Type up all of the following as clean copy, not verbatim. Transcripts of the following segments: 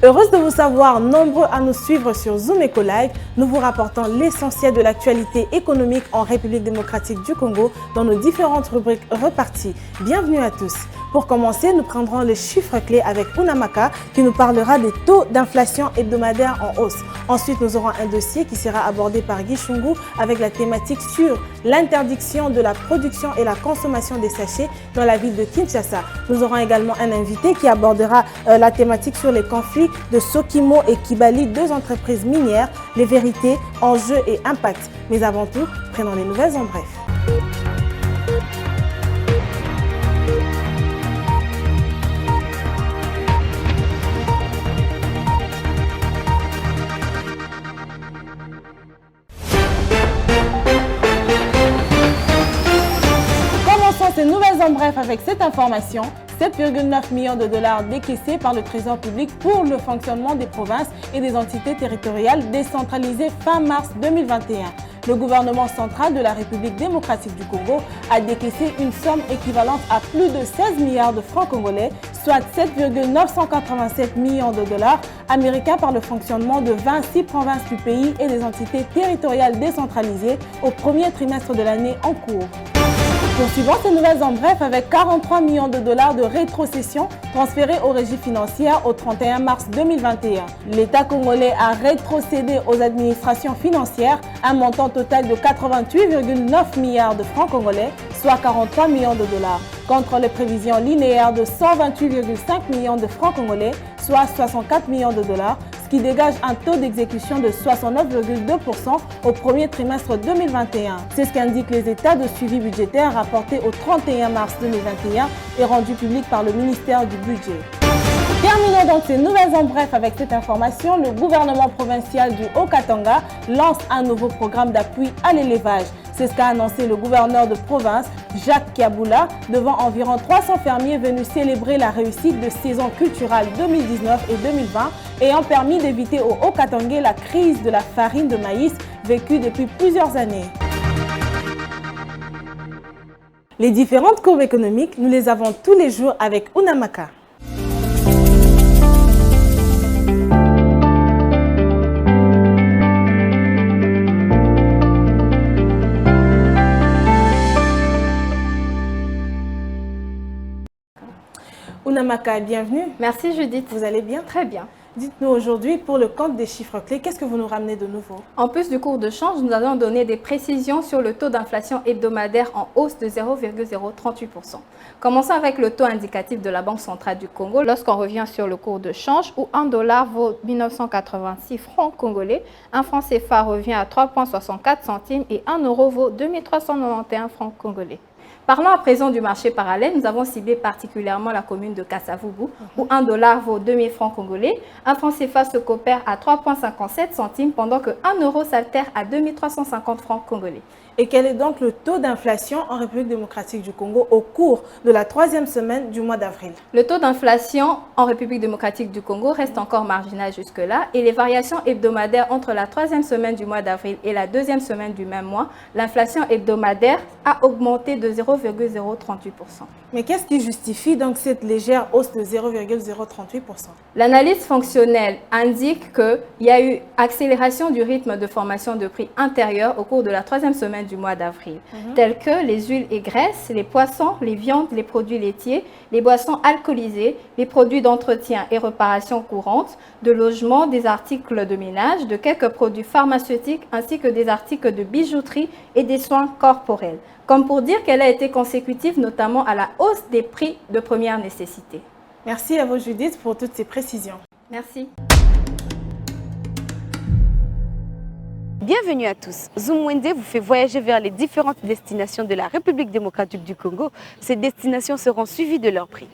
Heureuse de vous savoir nombreux à nous suivre sur Zoom Eco Live, nous vous rapportons l'essentiel de l'actualité économique en République démocratique du Congo dans nos différentes rubriques reparties. Bienvenue à tous. Pour commencer, nous prendrons les chiffres clés avec Unamaka qui nous parlera des taux d'inflation hebdomadaires en hausse. Ensuite, nous aurons un dossier qui sera abordé par Guy Chungu avec la thématique sur l'interdiction de la production et la consommation des sachets dans la ville de Kinshasa. Nous aurons également un invité qui abordera la thématique sur les conflits de Sokimo et Kibali, deux entreprises minières, les vérités, enjeux et impacts. Mais avant tout, prenons les nouvelles en bref. Ces nouvelles en bref avec cette information, 7,9 millions de dollars décaissés par le Trésor public pour le fonctionnement des provinces et des entités territoriales décentralisées fin mars 2021. Le gouvernement central de la République démocratique du Congo a décaissé une somme équivalente à plus de 16 milliards de francs congolais, soit 7,987 millions de dollars américains par le fonctionnement de 26 provinces du pays et des entités territoriales décentralisées au premier trimestre de l'année en cours. Poursuivons ces nouvelles en bref avec 43 millions de dollars de rétrocession transférés aux régies financières au 31 mars 2021. L'État congolais a rétrocédé aux administrations financières un montant total de 88,9 milliards de francs congolais, soit 43 millions de dollars, contre les prévisions linéaires de 128,5 millions de francs congolais, soit 64 millions de dollars, ce qui dégage un taux d'exécution de 69,2% au premier trimestre 2021. C'est ce qu'indiquent les états de suivi budgétaire rapportés au 31 mars 2021 et rendus publics par le ministère du Budget. Terminons donc ces nouvelles en bref avec cette information. Le gouvernement provincial du Haut-Katanga lance un nouveau programme d'appui à l'élevage. C'est ce qu'a annoncé le gouverneur de province, Jacques Kiaboula, devant environ 300 fermiers venus célébrer la réussite de saison culturelle 2019 et 2020, ayant permis d'éviter au Haut-Katanga la crise de la farine de maïs vécue depuis plusieurs années. Les différentes courbes économiques, nous les avons tous les jours avec Unamaka. Unamaka, bienvenue. Merci Judith. Vous allez bien? Très bien. Dites-nous aujourd'hui, pour le compte des chiffres clés, qu'est-ce que vous nous ramenez de nouveau? En plus du cours de change, nous allons donner des précisions sur le taux d'inflation hebdomadaire en hausse de 0,038%. Commençons avec le taux indicatif de la Banque centrale du Congo lorsqu'on revient sur le cours de change où 1 dollar vaut 1986 francs congolais, un franc CFA revient à 3,64 centimes et 1 euro vaut 2391 francs congolais. Parlons à présent du marché parallèle, nous avons ciblé particulièrement la commune de Kasavubu où 1 dollar vaut 2000 francs congolais, un franc CFA se coopère à 3,57 centimes pendant que 1 euro s'altère à 2350 francs congolais. Et quel est donc le taux d'inflation en République démocratique du Congo au cours de la troisième semaine du mois d'avril? Le taux d'inflation en République démocratique du Congo reste encore marginal jusque-là et les variations hebdomadaires entre la troisième semaine du mois d'avril et la deuxième semaine du même mois, l'inflation hebdomadaire a augmenté de 0,038%. Mais qu'est-ce qui justifie donc cette légère hausse de 0,038%? L'analyse fonctionnelle indique qu'il y a eu accélération du rythme de formation de prix intérieur au cours de la troisième semaine du mois d'avril, tels que les huiles et graisses, les poissons, les viandes, les produits laitiers, les boissons alcoolisées, les produits d'entretien et réparation courantes, de logement, des articles de ménage, de quelques produits pharmaceutiques ainsi que des articles de bijouterie et des soins corporels. Comme pour dire qu'elle a été consécutive notamment à la hausse des prix de première nécessité. Merci à vous Judith pour toutes ces précisions. Merci. Bienvenue à tous. Zoomwende vous fait voyager vers les différentes destinations de la République démocratique du Congo. Ces destinations seront suivies de leur prix.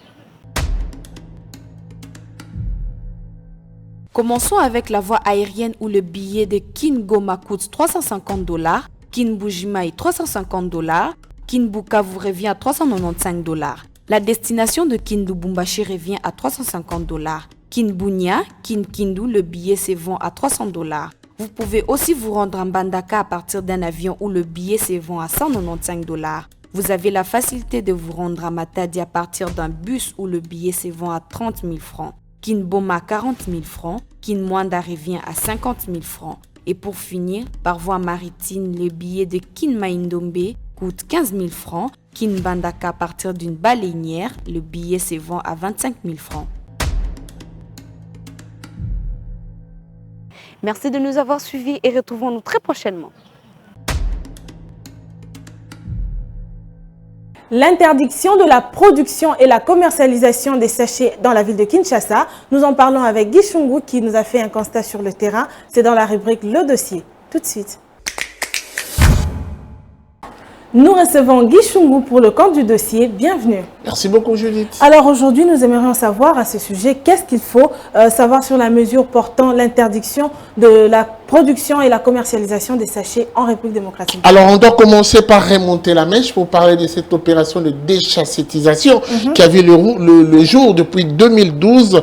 Commençons avec la voie aérienne où le billet de Kingoma coûte 350 $, Kinbujimai 350 $, Kinbukavu revient à 395 $. La destination de Kindubumbashi revient à 350 $. Kinbunia, Kinkindu, le billet se vend à 300 $. Vous pouvez aussi vous rendre en Bandaka à partir d'un avion où le billet se vend à 195 $. Vous avez la facilité de vous rendre à Matadi à partir d'un bus où le billet se vend à 30 000 francs. Kinboma 40 000 francs, Kinmwanda revient à 50 000 francs. Et pour finir, par voie maritime, le billet de Kinmaindombe coûte 15 000 francs, Kinbandaka à partir d'une baleinière, le billet se vend à 25 000 francs. Merci de nous avoir suivis et retrouvons-nous très prochainement. L'interdiction de la production et la commercialisation des sachets dans la ville de Kinshasa. Nous en parlons avec Guy Chungu qui nous a fait un constat sur le terrain. C'est dans la rubrique Le Dossier. Tout de suite. Nous recevons Guy Chungu pour le compte du dossier. Bienvenue. Merci beaucoup, Judith. Alors aujourd'hui, nous aimerions savoir à ce sujet qu'est-ce qu'il faut savoir sur la mesure portant l'interdiction de la production et la commercialisation des sachets en République démocratique. Alors, on doit commencer par remonter la mèche pour parler de cette opération de déchassétisation qui a vu le jour depuis 2012.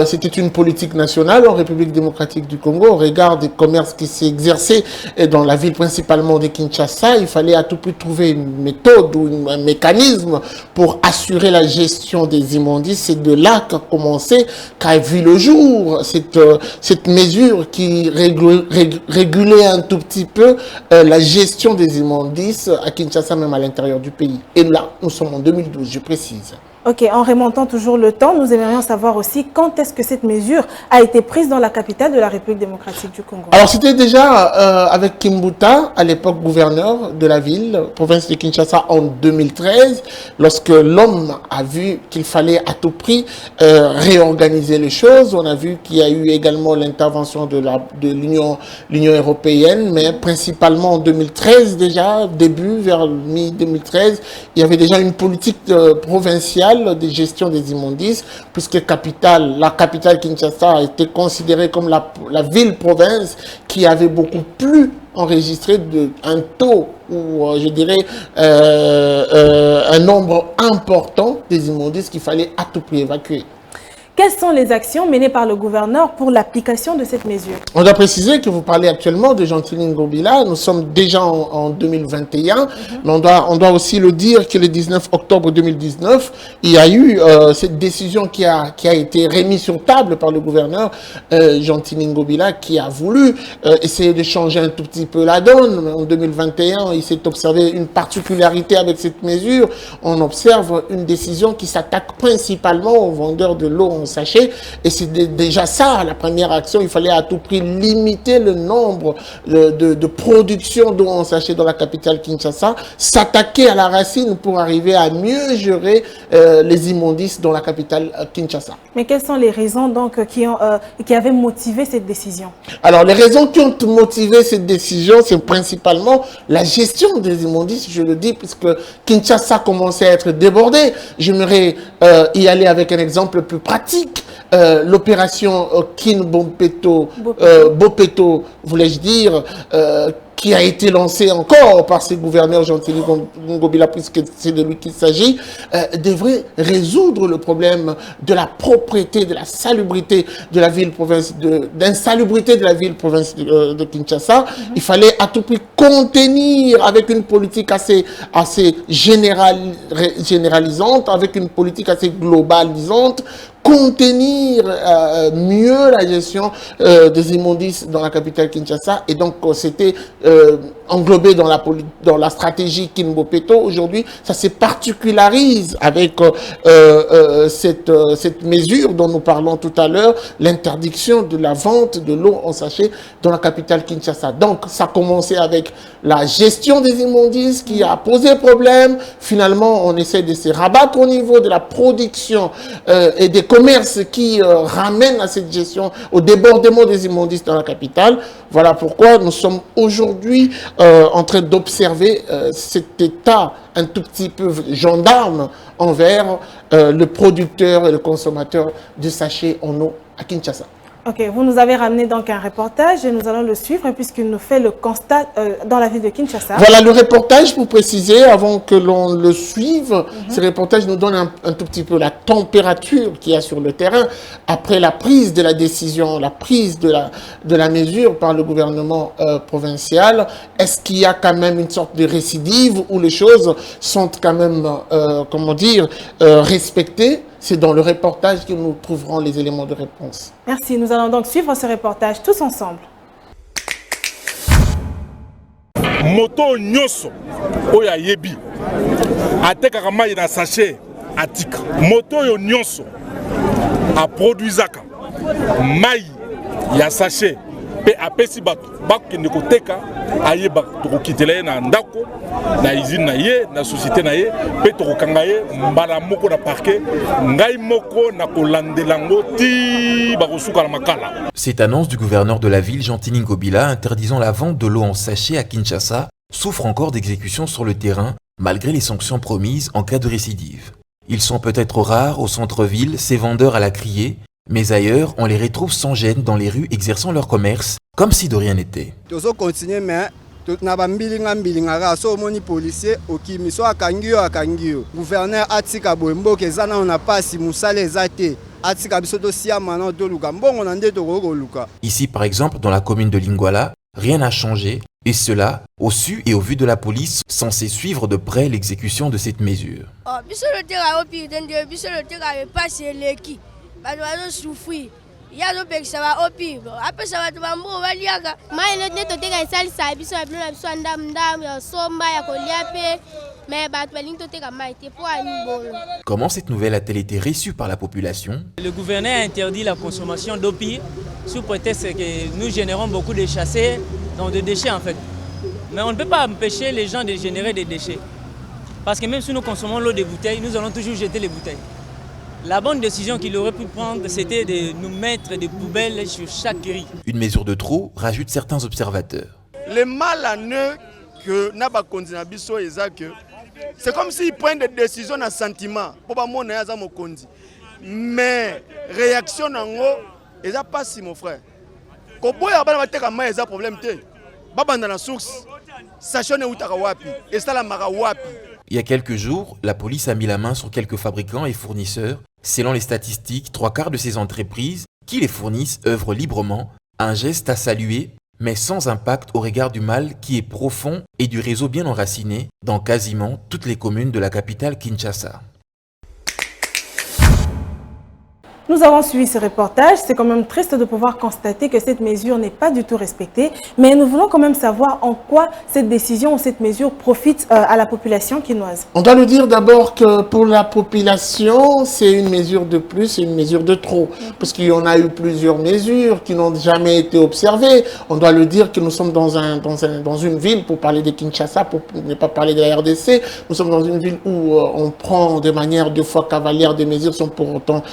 C'était une politique nationale en République démocratique du Congo au regard des commerces qui s'exerçaient dans la ville principalement de Kinshasa. Il fallait à tout prix trouver une méthode ou un mécanisme pour assurer la gestion des immondices. C'est de là qu'a commencé, qu'a vu le jour cette mesure qui régulait un tout petit peu la gestion des immondices à Kinshasa, même à l'intérieur du pays. Et là, nous sommes en 2012, je précise. Ok, en remontant toujours le temps, nous aimerions savoir aussi quand est-ce que cette mesure a été prise dans la capitale de la République démocratique du Congo. Alors, c'était déjà avec Kimbuta, à l'époque gouverneur de la ville, province de Kinshasa, en 2013, lorsque l'homme a vu qu'il fallait à tout prix réorganiser les choses. On a vu qu'il y a eu également l'intervention de l'Union européenne, mais principalement en 2013 déjà, début, vers mi-2013, il y avait déjà une politique provinciale de gestion des immondices, puisque la capitale Kinshasa a été considérée comme la ville-province qui avait beaucoup plus enregistré un taux ou je dirais un nombre important des immondices qu'il fallait à tout prix évacuer. Quelles sont les actions menées par le gouverneur pour l'application de cette mesure? On doit préciser que vous parlez actuellement de Gentili Ngobila. Nous sommes déjà en 2021, mais on doit aussi le dire que le 19 octobre 2019, il y a eu cette décision qui a été remise sur table par le gouverneur Gentili Ngobila, qui a voulu essayer de changer un tout petit peu la donne. En 2021, il s'est observé une particularité avec cette mesure. On observe une décision qui s'attaque principalement aux vendeurs de l'eau en sachet, et c'est déjà ça la première action. Il fallait à tout prix limiter le nombre de production d'eau en sachet dans la capitale Kinshasa, s'attaquer à la racine pour arriver à mieux gérer les immondices dans la capitale Kinshasa. Mais quelles sont les raisons donc qui avaient motivé cette décision? Alors les raisons qui ont motivé cette décision, c'est principalement la gestion des immondices, je le dis, puisque Kinshasa commençait à être débordé. J'aimerais y aller avec un exemple plus pratique. L'opération Kinbopeto, Bopeto, voulais-je dire, qui a été lancée encore par ce gouverneur Gentili Ngobila, puisque c'est de lui qu'il s'agit, devrait résoudre le problème de la propreté, de la salubrité de la ville-province, d'insalubrité de la ville-province de Kinshasa. Il fallait à tout prix contenir avec une politique assez généralisante, avec une politique assez globalisante, contenir mieux la gestion des immondices dans la capitale Kinshasa, et donc c'était englobé dans la stratégie Kinbopeto. Aujourd'hui, ça se particularise avec cette mesure dont nous parlons tout à l'heure, l'interdiction de la vente de l'eau en sachet dans la capitale Kinshasa. Donc, ça a commencé avec la gestion des immondices qui a posé problème. Finalement, on essaie de se rabattre au niveau de la production et des commerces qui ramènent à cette gestion, au débordement des immondices dans la capitale. Voilà pourquoi nous sommes aujourd'hui en train d'observer cet état un tout petit peu gendarme envers le producteur et le consommateur de sachets en eau à Kinshasa. Ok, vous nous avez ramené donc un reportage et nous allons le suivre puisqu'il nous fait le constat dans la ville de Kinshasa. Voilà le reportage, pour préciser, avant que l'on le suive. Ce reportage nous donne un tout petit peu la température qu'il y a sur le terrain après la prise de la décision, la prise de la mesure par le gouvernement provincial. Est-ce qu'il y a quand même une sorte de récidive où les choses sont quand même, comment dire, respectées? c'est dans le reportage que nous trouverons les éléments de réponse. Merci, nous allons donc suivre ce reportage tous ensemble. Moto nyoso oya yebi atekaka mai na sachet atika moto yo nyonso a produisaka mai ya sachet pe apesi bato bakende koteka ayeba tokokitela ye na ndako na usine na ye na société na ye pe tokokanga ye mbala moko na parquet ngai moko na kolandelango ti bakosuka na makala. Cette annonce du gouverneur de la ville, Jean-Tini Ngobila, interdisant la vente de l'eau en sachet à Kinshasa, souffre encore d'exécution sur le terrain, malgré les sanctions promises en cas de récidive. Ils sont peut-être rares au centre-ville, ces vendeurs à la criée, mais ailleurs, on les retrouve sans gêne dans les rues exerçant leur commerce, comme si de rien n'était. Ici, par exemple, dans la commune de Lingwala, rien n'a changé, et cela au su et au vu de la police, censée suivre de près l'exécution de cette mesure. Comment cette nouvelle a-t-elle été reçue par la population? Le gouverneur a interdit la consommation d'opium sous prétexte que nous générons beaucoup de chassés, donc de déchets en fait. Mais on ne peut pas empêcher les gens de générer des déchets. Parce que même si nous consommons l'eau des bouteilles, nous allons toujours jeter les bouteilles. La bonne décision qu'il aurait pu prendre, c'était de nous mettre des poubelles sur chaque grille. Une mesure de trop, rajoutent certains observateurs. Le mal à eux que Naba Kondinabiso c'est comme s'ils prennent des décisions à sentiment. Mais réaction en haut, ils n'ont pas si mon frère. Quand il y a un problème, il y a quelques jours, la police a mis la main sur quelques fabricants et fournisseurs. Selon les statistiques, 3/4 de ces entreprises qui les fournissent œuvrent librement, un geste à saluer, mais sans impact au regard du mal qui est profond et du réseau bien enraciné dans quasiment toutes les communes de la capitale Kinshasa. Nous avons suivi ce reportage. C'est quand même triste de pouvoir constater que cette mesure n'est pas du tout respectée. Mais nous voulons quand même savoir en quoi cette décision ou cette mesure profite à la population quinoise. On doit le dire d'abord que pour la population, c'est une mesure de plus, c'est une mesure de trop. Parce qu'il y en a eu plusieurs mesures qui n'ont jamais été observées. On doit le dire que nous sommes dans une ville, pour parler de Kinshasa, pour ne pas parler de la RDC, nous sommes dans une ville où on prend de manière 2 fois cavalière des mesures sans pour autant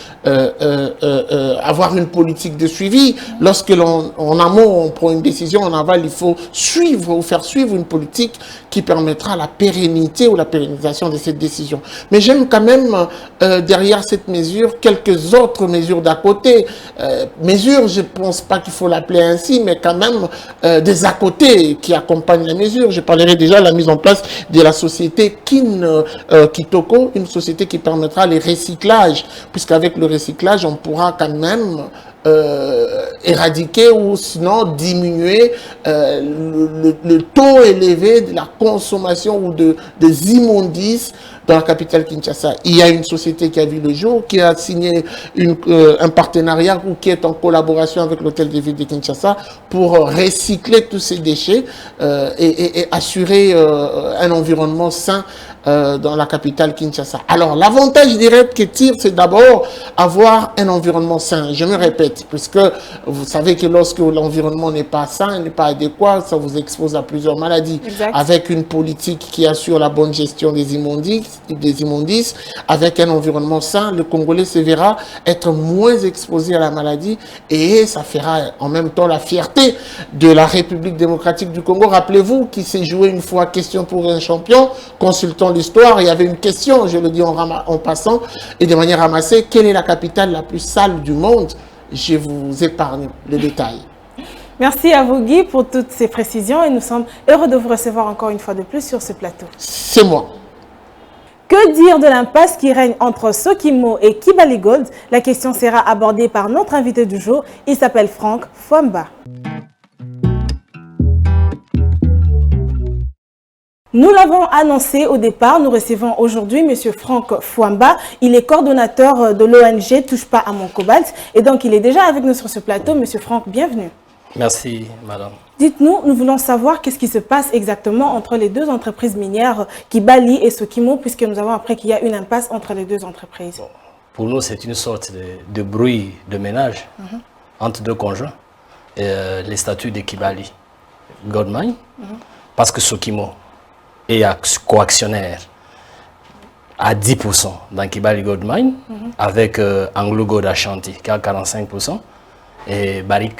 avoir une politique de suivi. Lorsque en amont on prend une décision, en aval il faut suivre ou faire suivre une politique qui permettra la pérennité ou la pérennisation de cette décision. Mais j'aime quand même derrière cette mesure quelques autres mesures d'à côté. Mesures, je ne pense pas qu'il faut l'appeler ainsi, mais quand même des à côté qui accompagnent la mesure. Je parlerai déjà de la mise en place de la société Kitoko, une société qui permettra les recyclages, puisqu'avec le recyclage on pourra quand même éradiquer ou sinon diminuer le taux élevé de la consommation ou des immondices dans la capitale Kinshasa. Il y a une société qui a vu le jour, qui a signé un partenariat ou qui est en collaboration avec l'hôtel de ville de Kinshasa pour recycler tous ces déchets et assurer un environnement sain dans la capitale Kinshasa. Alors, l'avantage direct que tire, c'est d'abord avoir un environnement sain. Je me répète, puisque vous savez que lorsque l'environnement n'est pas sain, n'est pas adéquat, ça vous expose à plusieurs maladies. Exact. Avec une politique qui assure la bonne gestion des immondices, avec un environnement sain, le Congolais se verra être moins exposé à la maladie et ça fera en même temps la fierté de la République démocratique du Congo. Rappelez-vous qu'il s'est joué une fois question pour un champion, consultant l'histoire, il y avait une question, je le dis en passant, et de manière ramassée, quelle est la capitale la plus sale du monde? Je vous épargne le détail. Merci à vous Guy pour toutes ces précisions et nous sommes heureux de vous recevoir encore une fois de plus sur ce plateau. C'est moi. Que dire de l'impasse qui règne entre Sokimo et Kibali Gold? La question sera abordée par notre invité du jour. Il s'appelle Franck Fwamba. Nous l'avons annoncé au départ, nous recevons aujourd'hui M. Franck Fouamba. Il est coordonnateur de l'ONG Touche pas à mon cobalt. Et donc, il est déjà avec nous sur ce plateau. M. Franck, bienvenue. Merci, madame. Dites-nous, nous voulons savoir qu'est-ce qui se passe exactement entre les deux entreprises minières, Kibali et Sokimo, puisque nous avons appris qu'il y a une impasse entre les deux entreprises. Bon, pour nous, c'est une sorte de bruit de ménage entre deux conjoints. Les statuts de Kibali Gold Mine, parce que Sokimo est coactionnaire à 10% dans Kibali Gold Mine, avec Anglo Gold Ashanti qui a 45% et Barrick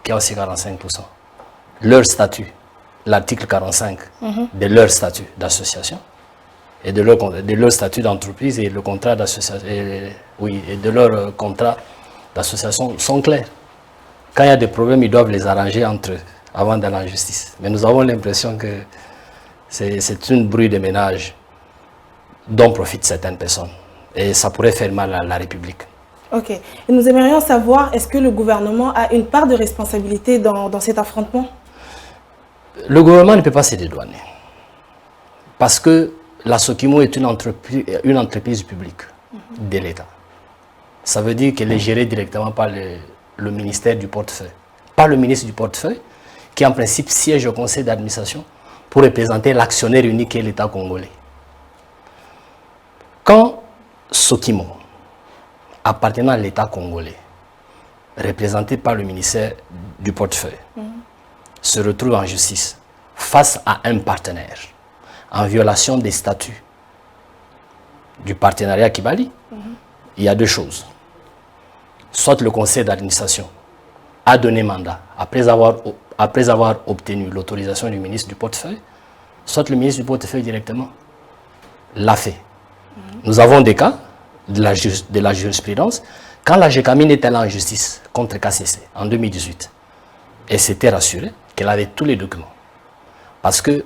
qui a aussi 45%. Leur statut, l'article 45 de leur statut d'association et de leur statut d'entreprise et le contrat d'association, et de leur contrat d'association sont clairs. Quand il y a des problèmes, ils doivent les arranger entre eux avant d'aller en justice. Mais nous avons l'impression que c'est une bruit de ménage dont profitent certaines personnes. Et ça pourrait faire mal à la République. Ok. Et nous aimerions savoir, est-ce que le gouvernement a une part de responsabilité dans cet affrontement? Le gouvernement ne peut pas se dédouaner. Parce que la Sokimo est une entreprise publique de l'État. Ça veut dire qu'elle est gérée directement par le ministère du portefeuille. Pas le ministre du portefeuille, qui en principe siège au conseil d'administration pour représenter l'actionnaire unique qui est l'État congolais. Quand Sokimo, appartenant à l'État congolais, représenté par le ministère du portefeuille, se retrouve en justice face à un partenaire en violation des statuts du partenariat Kibali, il y a deux choses. Soit le conseil d'administration a donné mandat après avoir obtenu l'autorisation du ministre du portefeuille, soit le ministre du portefeuille directement l'a fait. Nous avons des cas de la jurisprudence quand la GECAMINE est allée en justice contre KCC en 2018. Elle s'était rassurée qu'elle avait tous les documents. Parce que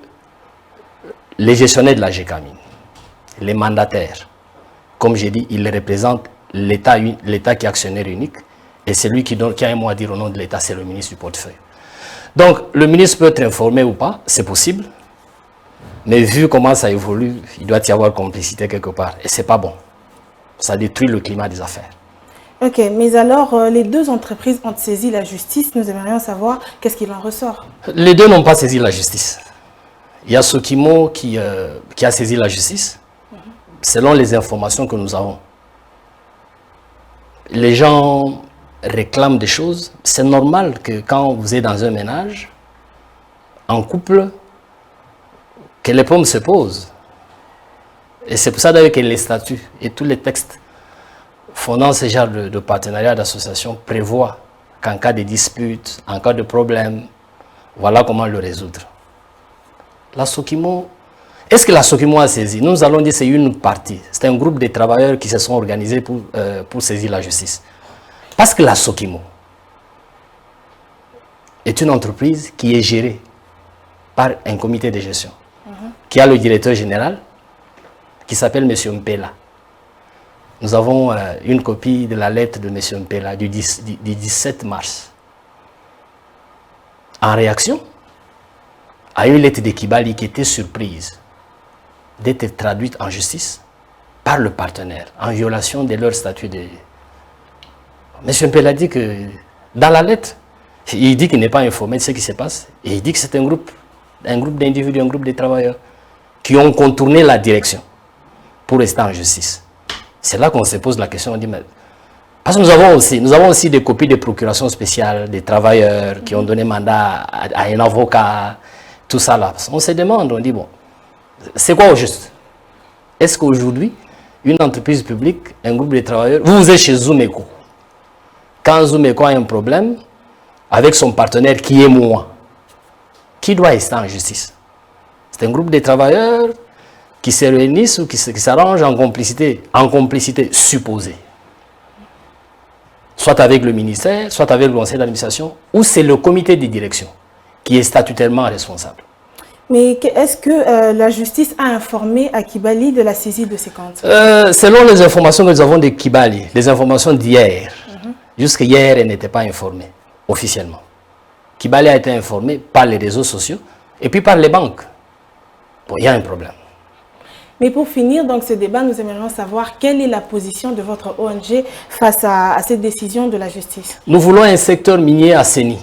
les gestionnaires de la GECAMINE, les mandataires, comme j'ai dit, ils représentent l'État qui est actionnaire unique, et celui qui a un mot à dire au nom de l'État, c'est le ministre du portefeuille. Donc, le ministre peut être informé ou pas, c'est possible, mais vu comment ça évolue, il doit y avoir complicité quelque part, et c'est pas bon. Ça détruit le climat des affaires. Ok, mais alors, les deux entreprises ont saisi la justice, nous aimerions savoir qu'est-ce qu'il en ressort. Les deux n'ont pas saisi la justice. Il y a Sokimo qui a saisi la justice, selon les informations que nous avons. Les gens réclament des choses. C'est normal que quand vous êtes dans un ménage, en couple, que les problèmes se posent. Et c'est pour ça d'ailleurs que les statuts et tous les textes fondant ce genre de partenariat d'association prévoient qu'en cas de dispute, en cas de problème, voilà comment le résoudre. La Sokimo, est-ce que la Sokimo a saisi? Nous allons dire que c'est une partie. C'est un groupe de travailleurs qui se sont organisés pour saisir la justice. Parce que la Sokimo est une entreprise qui est gérée par un comité de gestion, qui a le directeur général, qui s'appelle M. Mpela. Nous avons une copie de la lettre de M. Mpela du 17 mars. En réaction à une lettre de Kibali qui était surprise d'être traduite en justice par le partenaire en violation de leur statut de... M. Mpela dit que dans la lettre, il dit qu'il n'est pas informé de ce qui se passe et il dit que c'est un groupe d'individus, un groupe de travailleurs qui ont contourné la direction pour rester en justice. C'est là qu'on se pose la question, on dit, mais... Parce que nous avons aussi des copies de procuration spéciale des travailleurs qui ont donné mandat à un avocat, tout ça là. On se demande, on dit, bon, c'est quoi au juste? Est-ce qu'aujourd'hui, une entreprise publique, un groupe de travailleurs, vous êtes chez Zumeko. Quand Zumeko a un problème avec son partenaire qui est moi, qui doit rester en justice? C'est un groupe de travailleurs qui se réunissent ou qui s'arrangent en complicité supposée. Soit avec le ministère, soit avec le conseil d'administration, ou c'est le comité de direction qui est statutairement responsable. Mais est-ce que la justice a informé à Kibali de la saisie de ces comptes? Selon les informations que nous avons de Kibali, les informations d'hier, jusqu'hier, elle n'était pas informée officiellement. Kibali a été informé par les réseaux sociaux et puis par les banques. Bon, il y a un problème. Mais pour finir donc ce débat, nous aimerions savoir quelle est la position de votre ONG face à cette décision de la justice. Nous voulons un secteur minier assaini.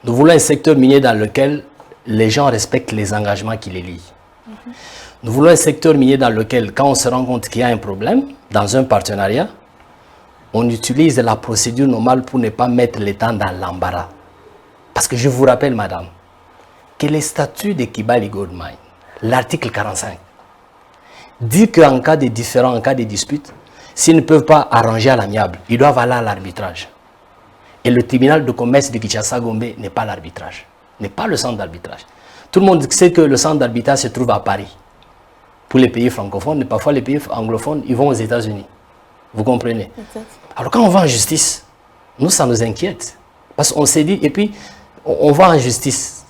Nous voulons un secteur minier dans lequel les gens respectent les engagements qui les lient. Nous voulons un secteur minier dans lequel, quand on se rend compte qu'il y a un problème dans un partenariat, on utilise la procédure normale pour ne pas mettre l'État dans l'embarras. Parce que je vous rappelle, madame, que les statuts de Kibali Gold Mine, l'article 45, dit qu'en cas de différend, en cas de dispute, s'ils ne peuvent pas arranger à l'amiable, ils doivent aller à l'arbitrage. Et le tribunal de commerce de Kinshasa-Gombe n'est pas l'arbitrage, n'est pas le centre d'arbitrage. Tout le monde sait que le centre d'arbitrage se trouve à Paris. Pour les pays francophones, et parfois les pays anglophones, ils vont aux États-Unis. Vous comprenez? Alors quand on va en justice, nous, ça nous inquiète. Parce qu'on s'est dit, et puis, on va en justice.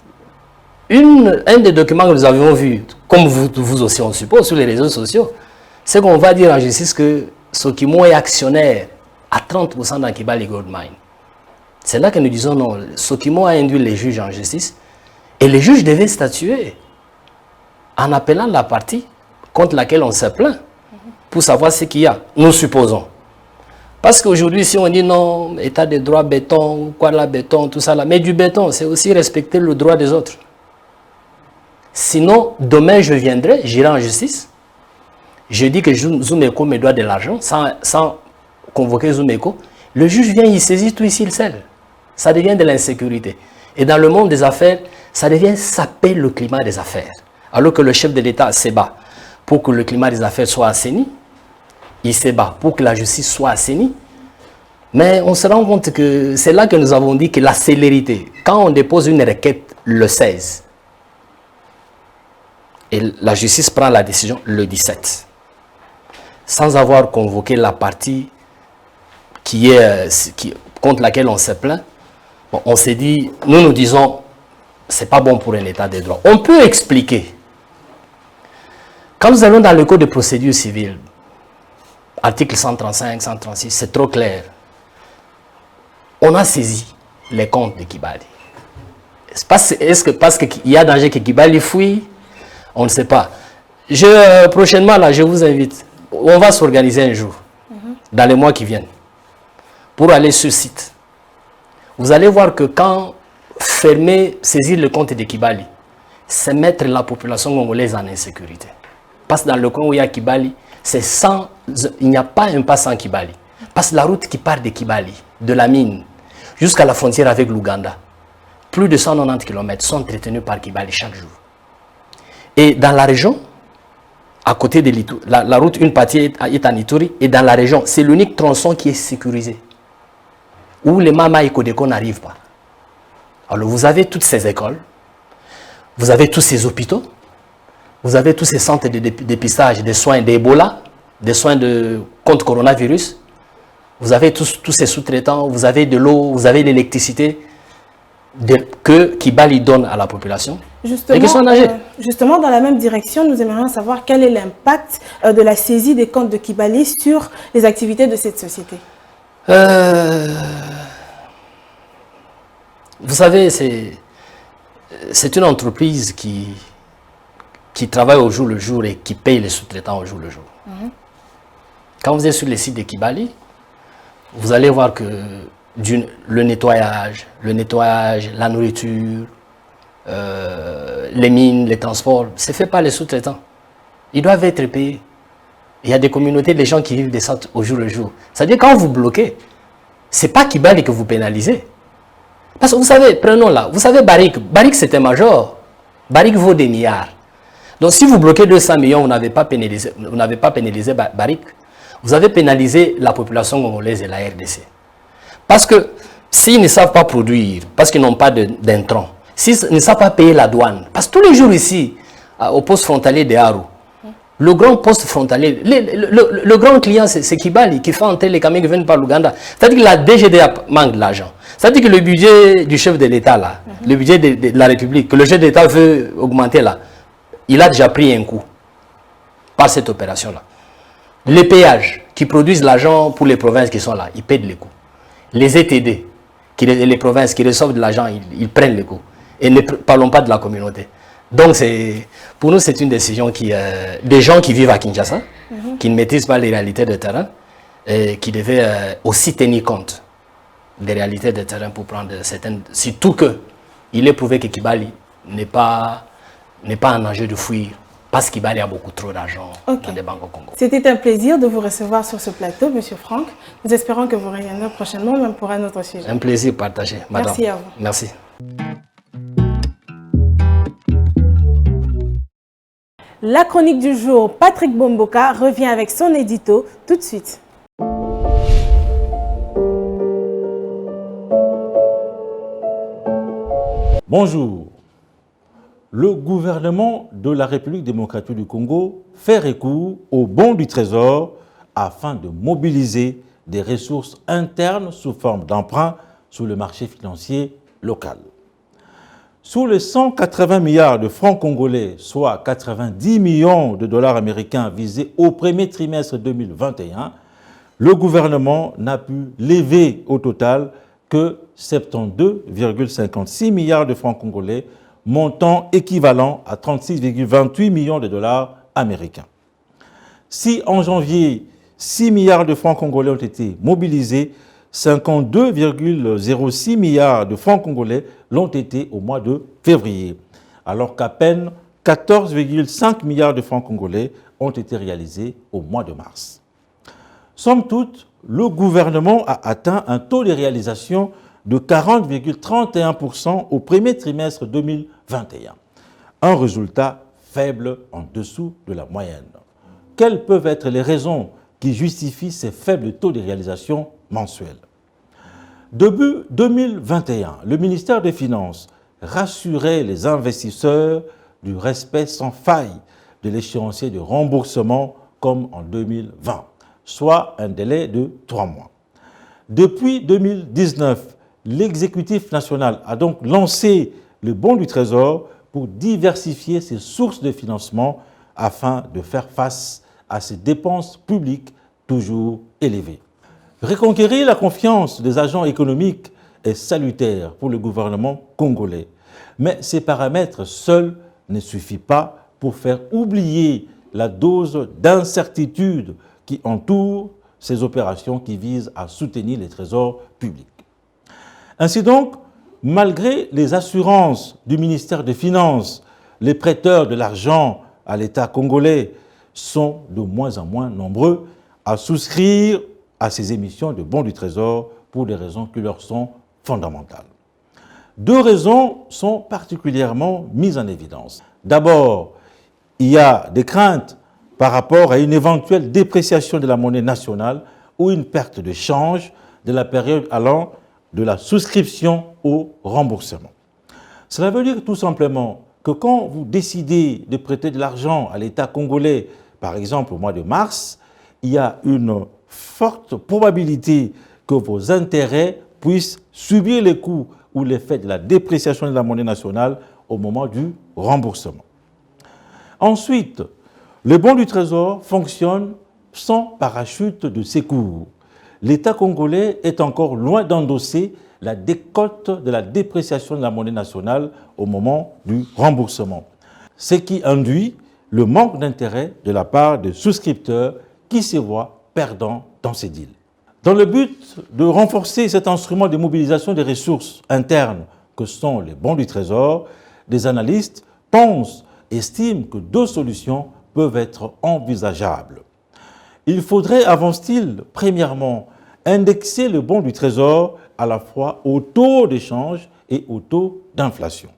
Un des documents que nous avions vus, comme vous aussi on suppose, sur les réseaux sociaux, c'est qu'on va dire en justice que Sokimo est actionnaire à 30% dans Kibali Gold Mine. C'est là que nous disons non, Sokimo a induit les juges en justice et les juges devaient statuer en appelant la partie contre laquelle on se plaint pour savoir ce qu'il y a, nous supposons. Parce qu'aujourd'hui, si on dit non, état de droit, béton, quoi là, béton, tout ça là, mais du béton, c'est aussi respecter le droit des autres. Sinon, demain, je viendrai, j'irai en justice. Je dis que Zoumeko me doit de l'argent, sans convoquer Zoumeko. Le juge vient, il saisit tout ici, le sel. Ça devient de l'insécurité. Et dans le monde des affaires, ça devient saper le climat des affaires. Alors que le chef de l'État se bat pour que le climat des affaires soit assaini, il se bat pour que la justice soit assainie. Mais on se rend compte que c'est là que nous avons dit que la célérité, quand on dépose une requête le 16, et la justice prend la décision le 17, sans avoir convoqué la partie contre laquelle on se plaint, bon, on s'est dit, nous disons, c'est pas bon pour un état de droit. On peut expliquer. Quand nous allons dans le code de procédure civile, article 135, 136, c'est trop clair. On a saisi les comptes de Kibali. Est-ce que parce qu'il y a danger que Kibali fouille? On ne sait pas. Prochainement, là, je vous invite. On va s'organiser un jour, dans les mois qui viennent, pour aller sur site. Vous allez voir que quand saisir le compte de Kibali, c'est mettre la population congolaise en insécurité. Parce que dans le coin où il y a Kibali, il n'y a pas un pas sans Kibali. Parce que la route qui part de Kibali, de la mine, jusqu'à la frontière avec l'Ouganda, plus de 190 km sont entretenus par Kibali chaque jour. Et dans la région, à côté de l'Ituri, la route, une partie est en Ituri, et dans la région, c'est l'unique tronçon qui est sécurisé, où les Mama et Kodeko n'arrivent pas. Alors vous avez toutes ces écoles, vous avez tous ces hôpitaux, vous avez tous ces centres de dépistage des soins d'Ebola, des soins contre coronavirus, vous avez tous ces sous-traitants, vous avez de l'eau, vous avez l'électricité que Kibali donne à la population. Justement, dans la même direction, nous aimerions savoir quel est l'impact de la saisie des comptes de Kibali sur les activités de cette société. Vous savez, c'est une entreprise qui travaille au jour le jour et qui paye les sous-traitants au jour le jour. Quand vous êtes sur les sites de Kibali, vous allez voir que le nettoyage, la nourriture, les mines, les transports, c'est fait par les sous-traitants. Ils doivent être payés. Il y a des communautés, des gens qui vivent des centres au jour le jour. C'est-à-dire quand vous bloquez, ce n'est pas Kibali que vous pénalisez. Parce que vous savez, prenons là, vous savez Barrick c'est un major. Barrick vaut des milliards. Donc si vous bloquez 200 millions, vous n'avez pas pénalisé Barrick. Vous avez pénalisé la population congolaise et la RDC. Parce que s'ils ne savent pas produire, parce qu'ils n'ont pas d'intrants, s'ils ne savent pas payer la douane, parce que tous les jours ici, au poste frontalier de Haru, le grand poste frontalier, le grand client c'est Kibali qui fait entrer les camions qui viennent par l'Ouganda. C'est-à-dire que la DGDA manque de l'argent. C'est-à-dire que le budget du chef de l'État, là, le budget de la République, que le chef de l'État veut augmenter là, il a déjà pris un coup par cette opération-là. Les péages qui produisent l'argent pour les provinces qui sont là, ils paient les coûts. Les ETD, les provinces qui reçoivent de l'argent, ils prennent les coûts. Et ne parlons pas de la communauté. Donc, pour nous, c'est une décision des gens qui vivent à Kinshasa, qui ne maîtrisent pas les réalités de terrain, et qui devaient aussi tenir compte des réalités de terrain pour prendre certaines... Surtout qu'il est prouvé que Kibali n'est pas un enjeu de fuir, parce qu'il y a beaucoup trop d'argent dans des banques au Congo. C'était un plaisir de vous recevoir sur ce plateau, M. Franck. Nous espérons que vous reviendrez prochainement, même pour un autre sujet. Un plaisir partagé, madame. Merci à vous. Merci. La chronique du jour, Patrick Bomboka revient avec son édito tout de suite. Bonjour. Le gouvernement de la République démocratique du Congo fait recours aux bons du Trésor afin de mobiliser des ressources internes sous forme d'emprunts sur le marché financier local. Sous les 180 milliards de francs congolais, soit 90 millions de dollars américains visés au premier trimestre 2021, le gouvernement n'a pu lever au total que 72,56 milliards de francs congolais, montant équivalent à 36,28 millions de dollars américains. Si en janvier, 6 milliards de francs congolais ont été mobilisés, 52,06 milliards de francs congolais l'ont été au mois de février, alors qu'à peine 14,5 milliards de francs congolais ont été réalisés au mois de mars. Somme toute, le gouvernement a atteint un taux de réalisation de 40,31% au premier trimestre 2021, un résultat faible en dessous de la moyenne. Quelles peuvent être les raisons qui justifient ces faibles taux de réalisation mensuels? Début 2021, le ministère des Finances rassurait les investisseurs du respect sans faille de l'échéancier de remboursement comme en 2020, soit un délai de 3 mois. Depuis 2019, l'exécutif national a donc lancé le bon du Trésor pour diversifier ses sources de financement afin de faire face à ces dépenses publiques toujours élevées. Reconquérir la confiance des agents économiques est salutaire pour le gouvernement congolais, mais ces paramètres seuls ne suffisent pas pour faire oublier la dose d'incertitude qui entoure ces opérations qui visent à soutenir les trésors publics. Ainsi donc, malgré les assurances du ministère des Finances, les prêteurs de l'argent à l'État congolais sont de moins en moins nombreux à souscrire à ces émissions de bons du Trésor pour des raisons qui leur sont fondamentales. Deux raisons sont particulièrement mises en évidence. D'abord, il y a des craintes par rapport à une éventuelle dépréciation de la monnaie nationale ou une perte de change de la période allant de la souscription au remboursement. Cela veut dire tout simplement que quand vous décidez de prêter de l'argent à l'État congolais, par exemple au mois de mars, il y a une forte probabilité que vos intérêts puissent subir les coûts ou l'effet de la dépréciation de la monnaie nationale au moment du remboursement. Ensuite, le bon du Trésor fonctionne sans parachute de secours. L'État congolais est encore loin d'endosser la décote de la dépréciation de la monnaie nationale au moment du remboursement, ce qui induit le manque d'intérêt de la part des souscripteurs qui se voient perdants dans ces deals. Dans le but de renforcer cet instrument de mobilisation des ressources internes que sont les bons du Trésor, des analystes pensent et estiment que deux solutions peuvent être envisageables. Il faudrait, avance-t-il, premièrement, indexer le bon du Trésor à la fois au taux d'échange et au taux d'inflation.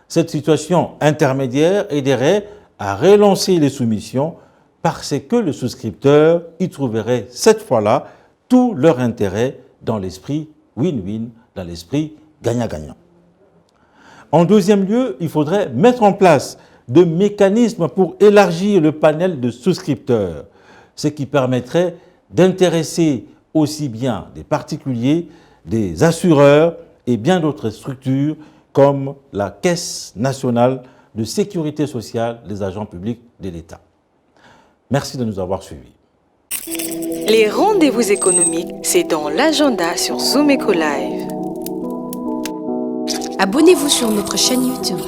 Cette situation intermédiaire aiderait à relancer les soumissions parce que les souscripteurs y trouveraient cette fois-là tout leur intérêt dans l'esprit win-win, dans l'esprit gagnant-gagnant. En deuxième lieu, il faudrait mettre en place des mécanismes pour élargir le panel de souscripteurs, ce qui permettrait d'intéresser aussi bien des particuliers, des assureurs et bien d'autres structures comme la Caisse nationale de sécurité sociale des agents publics de l'État. Merci de nous avoir suivis. Les rendez-vous économiques, c'est dans l'agenda sur Zoom Eco Live. Abonnez-vous sur notre chaîne YouTube.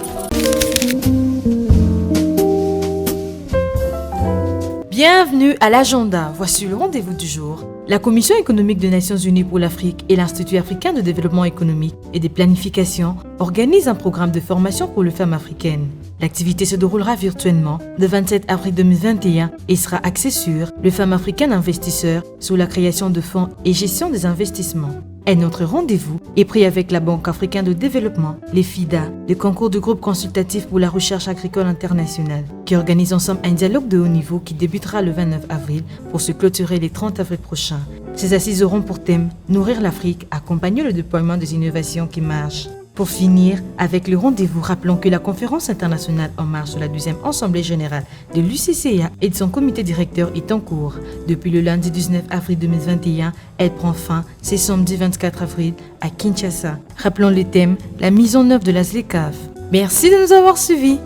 Bienvenue à l'agenda. Voici le rendez-vous du jour. La Commission économique des Nations Unies pour l'Afrique et l'Institut africain de développement économique et de planification organisent un programme de formation pour les femmes africaines. L'activité se déroulera virtuellement le 27 avril 2021 et sera axée sur les femmes africaines investisseurs, sur la création de fonds et gestion des investissements. Et notre rendez-vous est pris avec la Banque africaine de développement, les FIDA, le concours du groupe consultatif pour la recherche agricole internationale, qui organise ensemble un dialogue de haut niveau qui débutera le 29 avril pour se clôturer le 30 avril prochain. Ces assises auront pour thème « Nourrir l'Afrique, accompagner le déploiement des innovations qui marchent ». Pour finir, avec le rendez-vous, rappelons que la conférence internationale en marche de la 2e Assemblée générale de l'UCCA et de son comité directeur est en cours. Depuis le lundi 19 avril 2021, elle prend fin ce samedi 24 avril à Kinshasa. Rappelons le thème, la mise en œuvre de la ZLECAf. Merci de nous avoir suivis.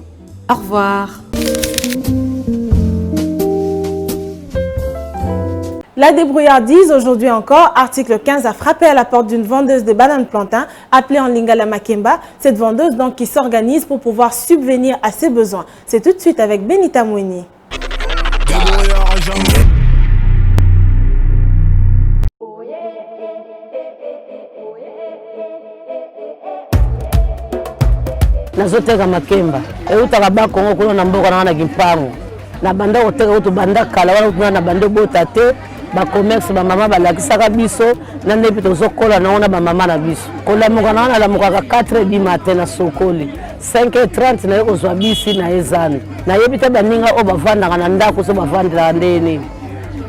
Au revoir. La débrouillardise, aujourd'hui encore, article 15 a frappé à la porte d'une vendeuse de bananes plantains appelée en Lingala Makemba. Cette vendeuse donc qui s'organise pour pouvoir subvenir à ses besoins. C'est tout de suite avec Benita Mouini. Nazoteka makemba eutaka bakongo kuna na mboka na kimpango na banda oteka utu banda kala wala kuna na banda bota te ba commerce ba mama balakisaka biso na ndepi tozokola naona ba mama na biso kolamuka naona lamuka ka 4 du matin na sokoli 5h30 na yeko zwa bisi na ezana na yebita baninga o bavanda na ndako so bavandira ndeni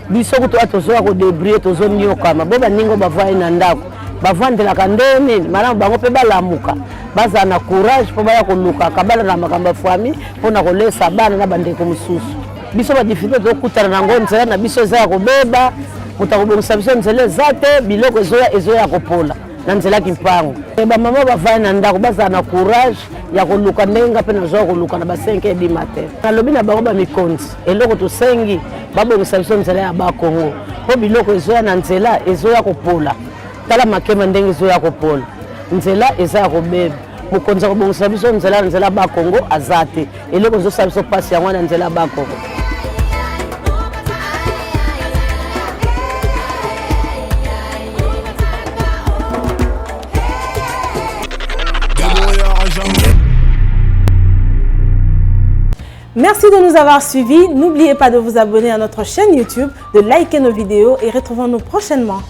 biso kutu atozoya ko débrouiller tozonyoka mabo baninga bavai na ndako bavandela kandeni mara bango pe balamuka baza na courage po baya koluka kabala na makamba fami pona kolesa bana na bandeko mususu biso ba difficulté dokutana na ngonzela na biso za kobeba mutakobongisa biso nzela zate biloko ezoya kopola na nzela kimpango ba mama bavai na ndako baza na courage ya koluka ndenga pe na zo koluka na ba 5h du matin na lobi na bango ba mikonzi eloko to sengi babongisa biso nzela ya ba Kongo po biloko ezoya na nzela ezoya kopola tala makema ndenge ezoya kopola nzela eza kobeba mukonza kobongisa biso nzela ba Kongo azate eloko nzosa biso pasi yango na nzela ba Kongo. Merci de nous avoir suivis. N'oubliez pas de vous abonner à notre chaîne YouTube, de liker nos vidéos et retrouvons-nous prochainement.